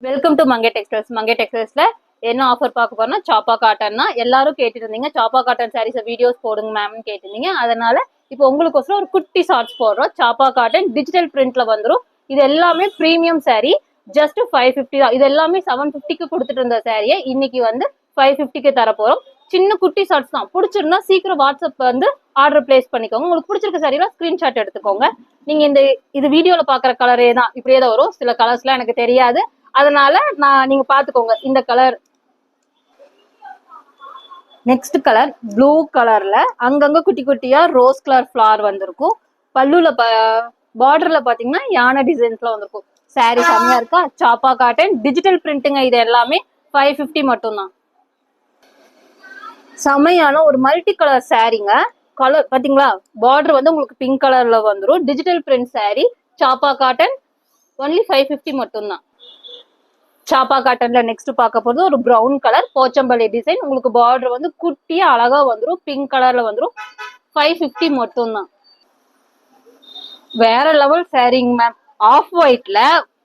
Welcome to Mangai textiles. மங்கை டெக்ஸ்டைல்ஸ்ல என்ன offer பார்க்க போறோம்னா சாப்பா காட்டன்னா எல்லாரும் கேட்டுட்டு இருந்தீங்க. சாப்பா காட்டன் சாரீஸ் வீடியோஸ் போடுங்க மேம்னு கேட்டிருந்தீங்க. அதனால இப்போ உங்களுக்கோசரம் ஒரு குட்டி ஷார்ட்ஸ் போடுறோம். சாப்பா காட்டன் டிஜிட்டல் பிரிண்ட்ல வந்துடும். இது எல்லாமே பிரீமியம் சாரீ. ஜஸ்ட் 550 தான். இது எல்லாமே 750க்கு கொடுத்துட்டு இருந்த சாரியை இன்னைக்கு வந்து 550க்கு தர போறோம். சின்ன குட்டி ஷார்ட்ஸ் தான். பிடிச்சிருந்தா சீக்கிரம் வாட்ஸ்அப் வந்து ஆர்டர் பிளேஸ் பண்ணிக்கோங்க. உங்களுக்கு பிடிச்சிருக்க சாரீலாம் ஸ்கிரீன்ஷாட் எடுத்துக்கோங்க. நீங்க இது வீடியோல பாக்குற கலரே தான், இப்படியே தான் வரும். சில கலர்ஸ்லாம் எனக்கு தெரியாது, அதனால நீங்க பாத்துக்கோங்க. இந்த கலர், நெக்ஸ்ட் கலர் ப்ளூ கலர்ல அங்கங்க குட்டி குட்டியா ரோஸ் கலர் ஃபிளவர் வந்திருக்கும். பல்லுல பார்டர்ல பாத்தீங்கன்னா யானை டிசைன்ஸ்ல வந்திருக்கும். சாரி செம்மையா இருக்கா? சாப்பா காட்டன் டிஜிட்டல் பிரிண்ட்டுங்க. இது எல்லாமே 550 மட்டும் தான். செமையான ஒரு மல்டி கலர் சாரீங்க. கலர் பாத்தீங்களா? பார்டர் வந்து உங்களுக்கு பிங்க் கலர்ல வந்துடும். Digital print sorry. சாப்பா காட்டன் ஒன்லி 550 மட்டும் தான். சாப்பா காட்டன்ல நெக்ஸ்ட் பார்க்க போறது ஒரு ப்ரௌன் கலர் போச்சம்பள்ளி டிசைன். உங்களுக்கு பார்டர் வந்து குட்டியா அழகா வந்துடும். பிங்க் கலர்ல வந்துடும். 550 மட்டும் தான். வேற லெவல் சாரிங்க மேம். ஆஃப் ஒயிட்ல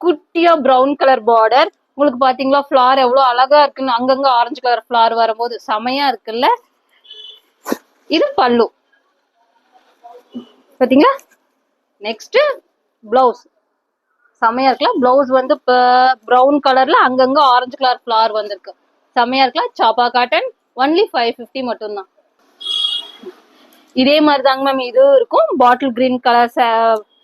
குட்டியா ப்ரௌன் கலர் பார்டர். உங்களுக்கு பாத்தீங்களா ஃபிளார் எவ்வளவு அழகா இருக்குன்னு? அங்கங்க ஆரஞ்சு கலர் ஃபிளார் வரும்போது செமையா இருக்குல்ல. இது பல்லு பாத்தீங்களா? நெக்ஸ்ட் பிளவுஸ் செமையா இருக்கலாம். பிளவுஸ் வந்து ப்ரௌன் கலர்ல அங்கங்க ஆரஞ்சு கலர் ஃபிளவர் வந்திருக்கு. செமையா இருக்கலாம். சாப்பா காட்டன் ஒன்லி 550 மட்டும் தான். இதே மாதிரி தாங்க மேம் இது இருக்கும். பாட்டில் கிரீன் கலர்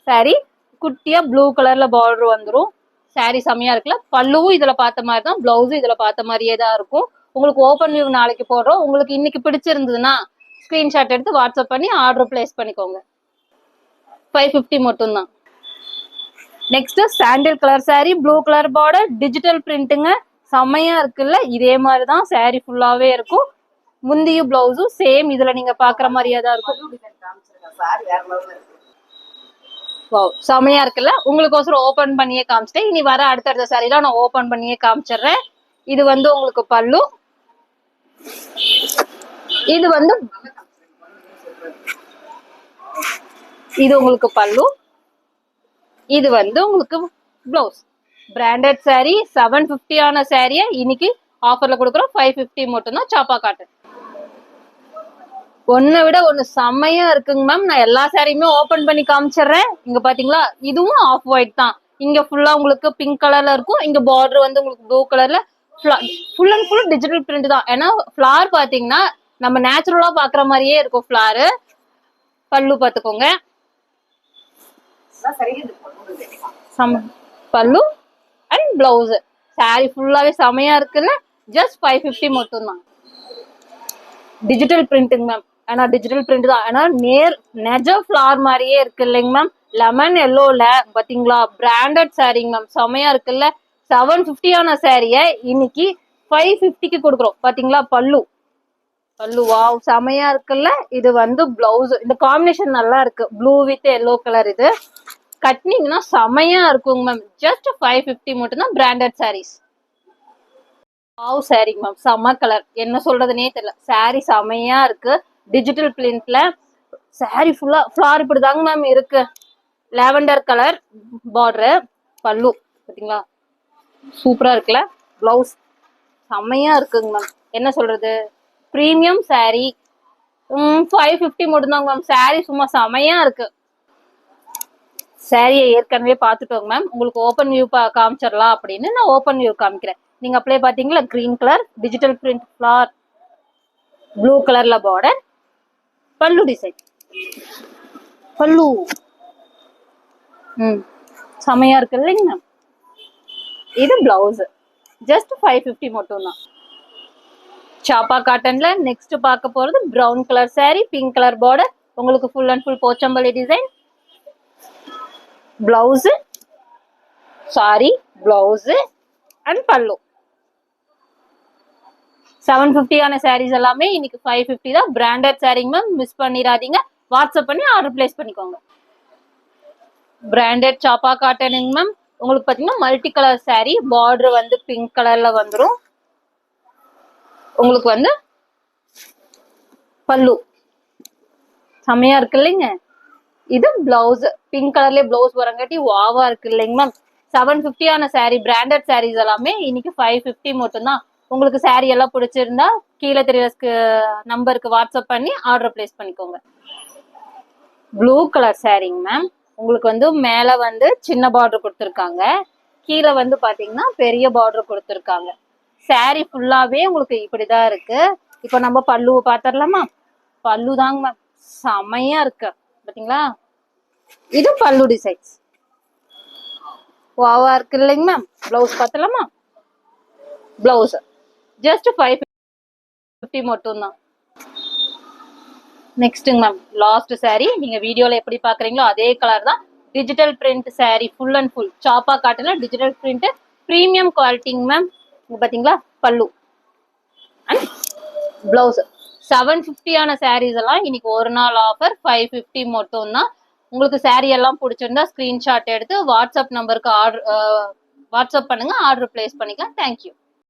சாரி, குட்டியா ப்ளூ கலர்ல பார்டர் வந்துடும். சாரி செமையா இருக்குல்ல. பல்லுவும் இதுல பார்த்த மாதிரி தான், பிளவுஸும் இதுல பார்த்த மாதிரியே தான் இருக்கும். உங்களுக்கு ஓப்பன் வியூ நாளைக்கு போடுறோம். உங்களுக்கு இன்னைக்கு பிடிச்சிருந்ததுன்னா ஸ்கிரீன்ஷாட் எடுத்து வாட்ஸ்அப் பண்ணி ஆர்டர் பிளேஸ் பண்ணிக்கோங்க. 550 மட்டும் தான். Next sandal colour sari, blue colour border, digital பிரிண்ட்டுங்க. செம்மையா இருக்குல்ல. இதே மாதிரிதான் சாரி ஃபுல்லாவே இருக்கும். முந்தியும் பிளவுஸும் சேம் இதுல நீங்க பாக்குற மாதிரியே தான் இருக்கும். செம்மையா இருக்குல்ல. உங்களுக்கோசரம் ஓபன் பண்ணியே காமிச்சிட்டேன். இனி வர அடுத்தடுத்த சாரிலாம் நான் ஓபன் பண்ணியே காமிச்சிடுறேன். இது வந்து உங்களுக்கு பல்லு. இது வந்து இது உங்களுக்கு பல்லு. இது வந்து உங்களுக்கு பிளவுஸ். பிராண்டட் சாரி 750 ஆன சாரியை இன்னைக்கு ஆஃபர்ல கொடுக்குறோம். 550 மட்டும் தான். சாப்பா காட்டன் ஒன்னை விட ஒன்னு செம்மையா இருக்குங்க மேம். நான் எல்லா சாரியுமே ஓபன் பண்ணி காமிச்சிடுறேன். இங்க பாத்தீங்களா? இதுவும் ஆஃப் ஒயிட் தான். இங்க ஃபுல்லா உங்களுக்கு பிங்க் கலர்ல இருக்கும். இங்க பார்டர் வந்து உங்களுக்கு ப்ளூ கலர்ல full and full digital print தான். ஏன்னா ஃபிளார் பாத்தீங்கன்னா நம்ம நேச்சுரலா பாக்குற மாதிரியே இருக்கும் ஃபிளாரு. பல்லு பாத்துக்கோங்க. பல்லு அண்ட் பிளவுஸ். சாரி ஃபுல்லாவே செமையா இருக்குல்ல. ஜஸ்ட் 550 மட்டும் தான். டிஜிட்டல் பிரிண்ட்டுங்க மேம். ஆனா டிஜிட்டல் பிரிண்ட் தான். ஆனா நெஜ ஃபிளார் மாதிரியே இருக்கு இல்லைங்க மேம். லெமன் எல்லோல பாத்தீங்களா? பிராண்டட் சாரிங்க மேம். செமையா இருக்குல்ல. 750 ஆன சாரிய இன்னைக்கு 550க்கு கொடுக்குறோம். பாத்தீங்களா? பல்லு வாவ் செமையா இருக்குல்ல. இது வந்து பிளவுஸ். இந்த காம்பினேஷன் நல்லா இருக்கு. Blue with yellow colour. இது கட்னிங்னா செமையா இருக்குங்க மேம். ஜஸ்ட் 550 மட்டும் தான். பிராண்டட் சாரீஸ். வாவ் சாரிங்க மேம். செம கலர். என்ன சொல்றதுனே தெரியல. சாரி செமையா இருக்கு. டிஜிட்டல் பிரிண்ட்ல சாரி ஃபுல்லா ஃபிளார் இப்படிதாங்க மேம் இருக்கு. Lavender colour border. பல்லு பாத்தீங்களா? சூப்பரா இருக்குல்ல. பிளவுஸ் செமையா இருக்குங்க மேம். என்ன சொல்றது, பிரீமியம் சாரி. 550 மட்டும் தாங்க மேம். சாரி சும்மா செமையா இருக்கு. சாரியை ஏற்கனவே பார்த்துட்டோங்க மேம். உங்களுக்கு ஓப்பன் வியூ காமிச்சிடலாம் அப்படின்னு நான் ஓப்பன் வியூ காமிக்கிறேன். நீங்க அப்படியே பாத்தீங்களா? Green colour digital print flower, blue கலர்ல பார்டர், பல்லு டிசைன். பல்லு செமையா இருக்கு இல்லைங்க மேம். இது பிளவுஸ். ஜஸ்ட் 550 மட்டும் தான். சாப்பா காட்டன்ல நெக்ஸ்ட் பார்க்க போறது brown colour sari, pink colour border. உங்களுக்கு full and full Pochampally design. Blouse, sari, blouse and பல்லு. 750 ஆன சாரீஸ் எல்லாமே இன்னைக்கு 550 தான். பிராண்டட் சாரிங்க மேம். மிஸ் பண்ணிடாதீங்க. வாட்ஸ்அப் பண்ணி ஆர்டர் பிளேஸ் பண்ணிக்கோங்க. பிராண்டட் சாப்பா காட்டனுங்க மேம். உங்களுக்கு பாத்தீங்கன்னா மல்டி கலர் சாரி. பார்டர் வந்து பிங்க் கலர்ல வந்துடும். உங்களுக்கு வந்து பல்லு செமையா இருக்கு இல்லைங்க. இது பிளவுஸ். பிங்க் கலர்லயே பிளவுஸ் வரங்காட்டி வாவா இருக்கு இல்லைங்க மேம். 750 saree பிராண்டட் sarees எல்லாமே இன்னைக்கு 550 மட்டும்தான். உங்களுக்கு saree எல்லாம் பிடிச்சிருந்தா கீழே தெரியற நம்பருக்கு வாட்ஸ்அப் பண்ணி ஆர்டர் பிளேஸ் பண்ணிக்கோங்க. ப்ளூ கலர் சாரிங்க மேம். உங்களுக்கு வந்து மேல வந்து சின்ன பார்டர் கொடுத்துருக்காங்க, கீழே வந்து பாத்தீங்கன்னா பெரிய பார்டர் கொடுத்துருக்காங்க. சாரி ஃபுல்லாவே உங்களுக்கு இப்படிதான் இருக்கு. இப்போ நம்ம பல்லுவை பாத்திரலாமா? பல்லு தாங்க மேம், செமையா இருக்கு பாத்தீங்களா? இது பல்லு டிசைன்ஸ் வாவா இருக்கு இல்லைங்க மேம். பிளவுஸ் பாத்திரலாமா? பிளவுஸ் ஜஸ்ட் 550 மட்டும் தான். நெக்ஸ்ட்டுங்க மேம், லாஸ்ட் சாரி. நீங்க வீடியோல எப்படி பாக்குறீங்களோ அதே கலர் தான். Digital print sorry, full and full சாப்பா காட்டன்ல டிஜிட்டல் பிரிண்ட், பிரீமியம் குவாலிட்டிங்க மேம். இங்க பாத்தீங்களா பல்லு அண்ட் பிளவுஸ். 750 சாரீஸ் எல்லாம் இன்னைக்கு ஒரு நாள் ஆஃபர் 550 மட்டும் தான். உங்களுக்கு சாரி எல்லாம் பிடிச்சிருந்தா ஸ்கிரீன்ஷாட் எடுத்து வாட்ஸ்அப் நம்பருக்கு வாட்ஸ்அப் பண்ணுங்க, ஆர்டர் பிளேஸ் பண்ணிக்கலாம். தேங்க்யூ.